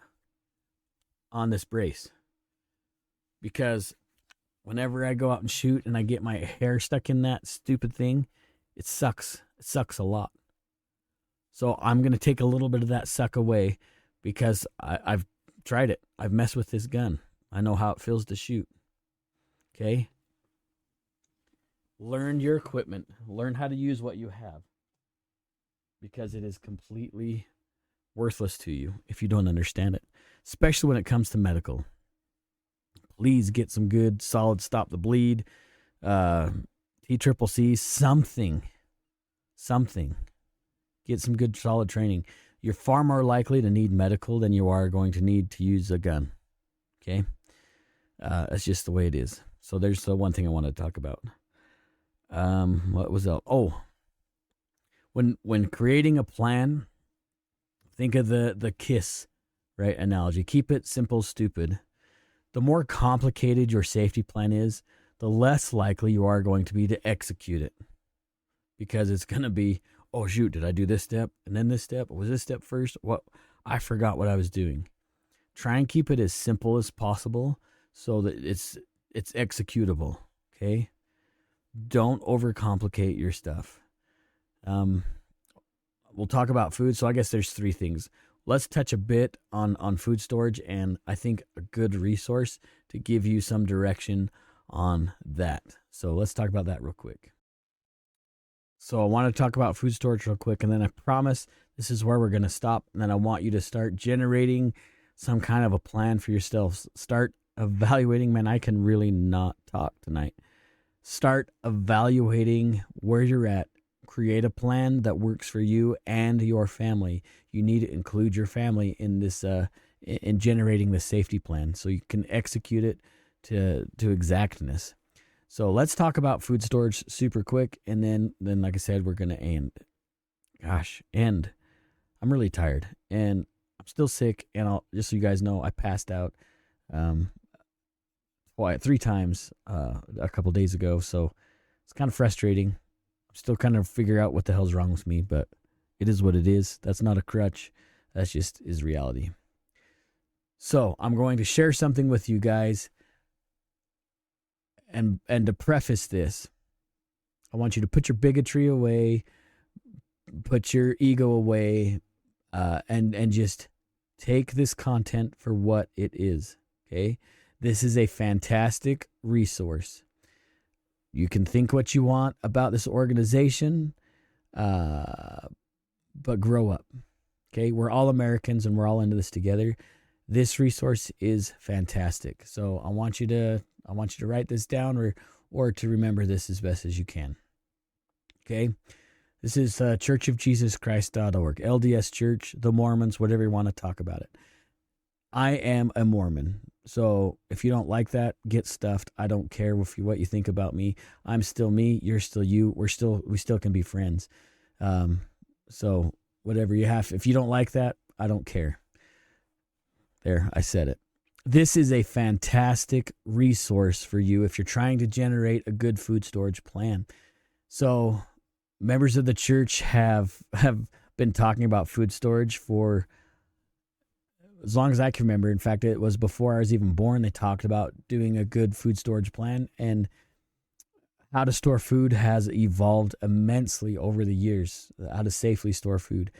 on this brace. Because whenever I go out and shoot and I get my hair stuck in that stupid thing, it sucks. It sucks a lot. So I'm going to take a little bit of that suck away because I've tried it. I've messed with this gun. I know how it feels to shoot. Okay? Learn your equipment. Learn how to use what you have. Because it is completely worthless to you if you don't understand it. Especially when it comes to medical. Please get some good, solid stop the bleed. TCCC, something. Get some good, solid training. You're far more likely to need medical than you are going to need to use a gun. Okay? That's just the way it is. So there's the one thing I want to talk about. What was that? Oh, when creating a plan, think of the KISS, right, analogy. Keep it simple, stupid. The more complicated your safety plan is, the less likely you are going to be to execute it. Because it's going to be, oh shoot, did I do this step and then this step? Was this step first? What? I forgot what I was doing. Try and keep it as simple as possible so that it's executable, okay? Don't overcomplicate your stuff. We'll talk about food. So I guess there's three things. Let's touch a bit on food storage, and I think a good resource to give you some direction on that. So let's talk about that real quick. So I want to talk about food storage real quick, and then I promise this is where we're going to stop, and then I want you to start generating some kind of a plan for yourself. Start evaluating. Man, I can really not talk tonight. Start evaluating where you're at. Create a plan that works for you and your family. You need to include your family in this, in generating the safety plan so you can execute it to exactness. So let's talk about food storage super quick, and then like I said, we're gonna end. I'm really tired, and I'm still sick, and just so you guys know, I passed out 3 times a couple days ago, so it's kind of frustrating. I'm still kind of figuring out what the hell's wrong with me, but it is what it is. That's not a crutch. That's just is reality. So I'm going to share something with you guys. And to preface this, I want you to put your bigotry away, put your ego away, and just take this content for what it is, okay? This is a fantastic resource. You can think what you want about this organization, but grow up. Okay, we're all Americans and we're all into this together. This resource is fantastic. So I want you to write this down or to remember this as best as you can. Okay, this is churchofjesuschrist.org, LDS Church, the Mormons, whatever you want to talk about it. I am a Mormon, so if you don't like that, get stuffed. I don't care what you think about me. I'm still me. You're still you. We still can be friends. So whatever you have, if you don't like that, I don't care. There, I said it. This is a fantastic resource for you if you're trying to generate a good food storage plan. So members of the church have been talking about food storage for as long as I can remember. In fact, it was before I was even born. They talked about doing a good food storage plan, and how to store food has evolved immensely over the years, how to safely store food.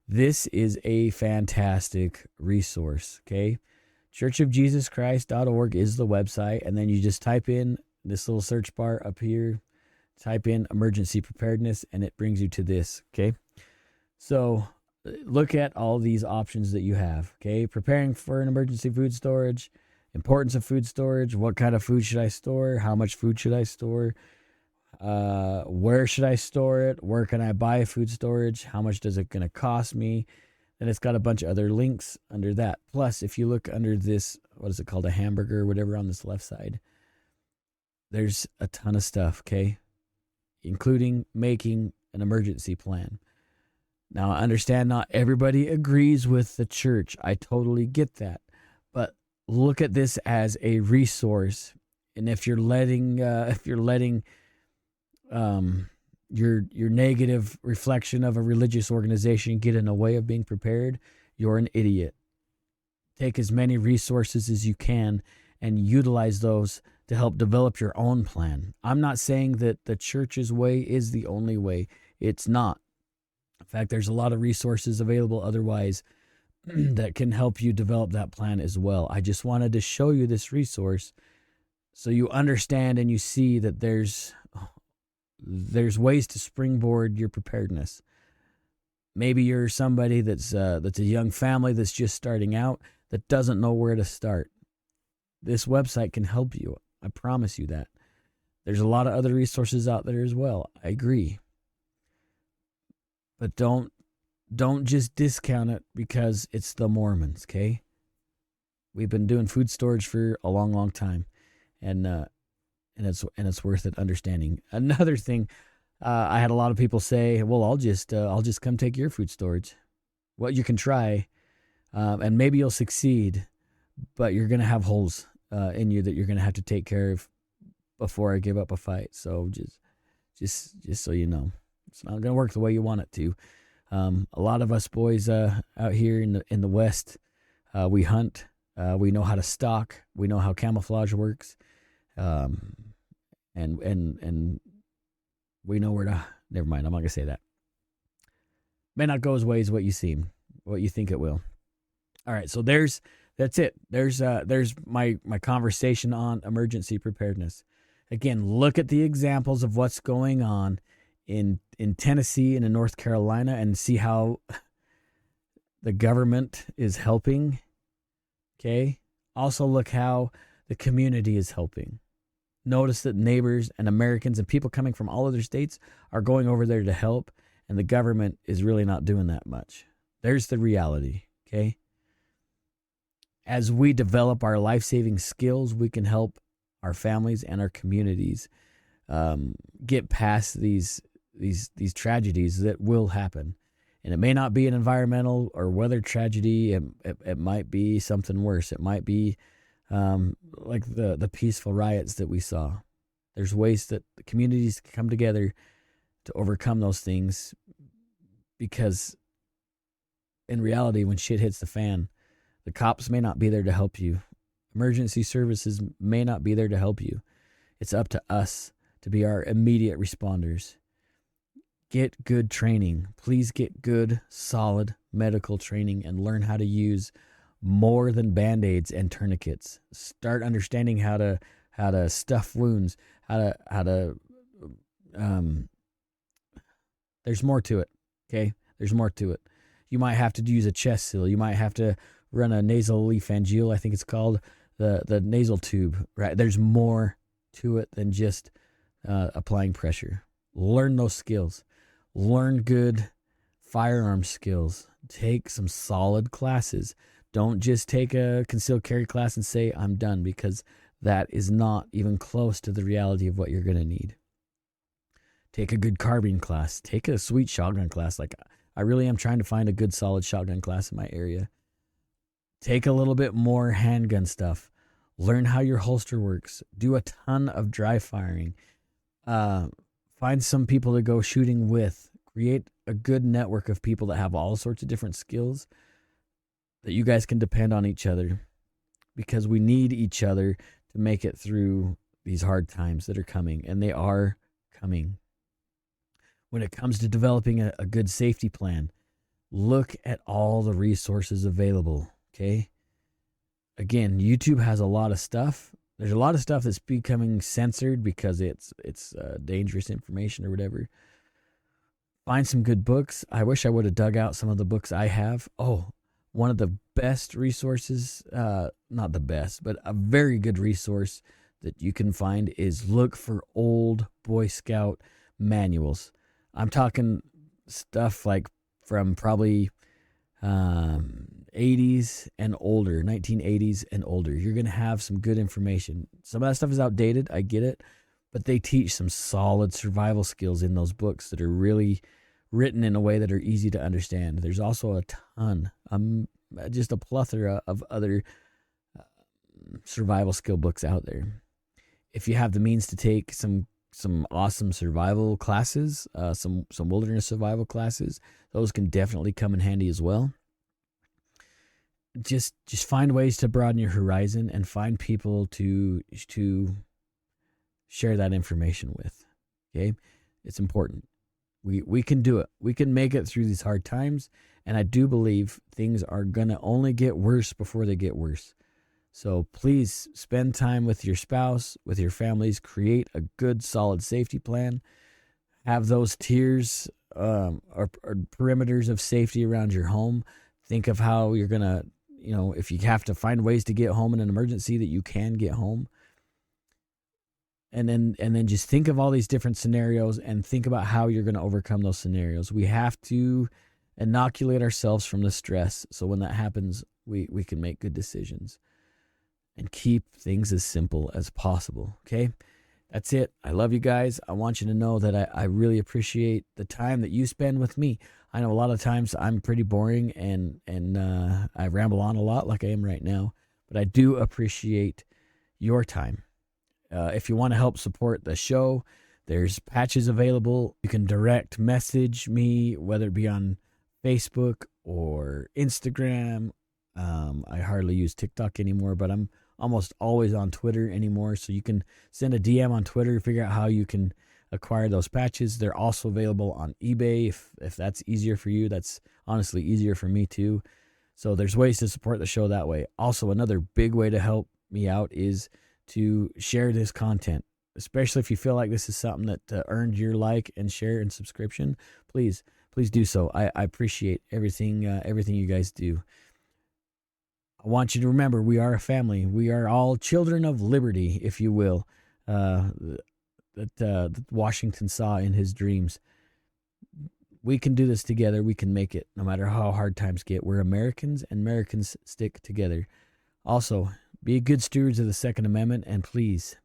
This is a fantastic resource, okay? churchofjesuschrist.org is the website, and then you just type in this little search bar up here, type in emergency preparedness, and it brings you to this, okay? So look at all these options that you have, okay? Preparing for an emergency food storage, importance of food storage, what kind of food should I store, how much food should I store, where should I store it, where can I buy food storage, how much does it going to cost me, and it's got a bunch of other links under that. Plus, if you look under this, what is it called, a hamburger or whatever on this left side, there's a ton of stuff, okay, including making an emergency plan. Now, I understand not everybody agrees with the church. I totally get that. But look at this as a resource. And if you're letting your negative reflection of a religious organization get in the way of being prepared, you're an idiot. Take as many resources as you can and utilize those to help develop your own plan. I'm not saying that the church's way is the only way. It's not. In fact, there's a lot of resources available otherwise that can help you develop that plan as well. I just wanted to show you this resource so you understand and you see that there's ways to springboard your preparedness. Maybe you're somebody that's a young family that's just starting out that doesn't know where to start. This website can help you. I promise you that. There's a lot of other resources out there as well. I agree. But don't just discount it because it's the Mormons, okay? We've been doing food storage for a long, long time, and it's worth it understanding. Another thing, I had a lot of people say, "Well, I'll just come take your food storage." Well, you can try, and maybe you'll succeed, but you're gonna have holes in you that you're gonna have to take care of before I give up a fight. So just so you know. It's not going to work the way you want it to. A lot of us boys out here in the West, we hunt. We know how to stalk. We know how camouflage works, and we know where to. Never mind. I'm not going to say that. May not go as way as what you think it will. All right. So that's it. There's my conversation on emergency preparedness. Again, look at the examples of what's going on in Tennessee and in North Carolina and see how the government is helping. Okay. Also look how the community is helping. Notice that neighbors and Americans and people coming from all other states are going over there to help, and the government is really not doing that much. There's the reality. Okay. As we develop our life-saving skills, we can help our families and our communities get past these tragedies that will happen. And it may not be an environmental or weather tragedy. It might be something worse. It might be like the peaceful riots that we saw. There's ways that the communities can come together to overcome those things, because in reality, when shit hits the fan, the cops may not be there to help you. Emergency services may not be there to help you. It's up to us to be our immediate responders. Get good training. Please get good, solid medical training and learn how to use more than Band-Aids and tourniquets. Start understanding how to stuff wounds, how to there's more to it. Okay, there's more to it. You might have to use a chest seal. You might have to run a nasopharyngeal, I think it's called, the nasal tube. Right? There's more to it than just applying pressure. Learn those skills. Learn good firearm skills. Take some solid classes. Don't just take a concealed carry class and say, I'm done, because that is not even close to the reality of what you're going to need. Take a good carbine class. Take a sweet shotgun class. Like, I really am trying to find a good solid shotgun class in my area. Take a little bit more handgun stuff. Learn how your holster works. Do a ton of dry firing. Find some people to go shooting with. Create a good network of people that have all sorts of different skills that you guys can depend on each other, because we need each other to make it through these hard times that are coming, and they are coming. When it comes to developing a good safety plan, look at all the resources available, okay? Again, YouTube has a lot of stuff. There's a lot of stuff that's becoming censored because it's dangerous information or whatever. Find some good books. I wish I would have dug out some of the books I have. Oh, one of the best resources, not the best, but a very good resource that you can find is look for old Boy Scout manuals. I'm talking stuff like from probably 80s and older, 1980s and older. You're going to have some good information. Some of that stuff is outdated, I get it, but they teach some solid survival skills in those books that are really written in a way that are easy to understand. There's also a ton, just a plethora of other survival skill books out there. If you have the means to take some awesome survival classes, some wilderness survival classes, those can definitely come in handy as well. Just find ways to broaden your horizon and find people to share that information with. Okay, it's important. We can do it. We can make it through these hard times, and I do believe things are gonna only get worse before they get worse. So please spend time with your spouse, with your families. Create a good, solid safety plan. Have those tiers or perimeters of safety around your home. Think of how you're gonna, if you have to find ways to get home in an emergency, that you can get home. And then just think of all these different scenarios and think about how you're going to overcome those scenarios. We have to inoculate ourselves from the stress, so when that happens, we can make good decisions and keep things as simple as possible. Okay, that's it. I love you guys. I want you to know that I really appreciate the time that you spend with me. I know a lot of times I'm pretty boring and I ramble on a lot like I am right now, but I do appreciate your time. If you want to help support the show, there's patches available. You can direct message me, whether it be on Facebook or Instagram. I hardly use TikTok anymore, but I'm almost always on Twitter anymore. So you can send a DM on Twitter, figure out how you can acquire those patches. They're also available on eBay if that's easier for you. That's honestly easier for me too. So there's ways to support the show that way. Also, another big way to help me out is to share this content, especially if you feel like this is something that earned your like and share and subscription. Please do so. I appreciate everything you guys do. I want you to remember, we are a family. We are all children of liberty, if you will, that Washington saw in his dreams. We can do this together. We can make it, no matter how hard times get. We're Americans, and Americans stick together. Also, be good stewards of the Second Amendment, and please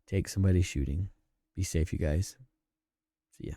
take somebody shooting. Be safe, you guys. See ya.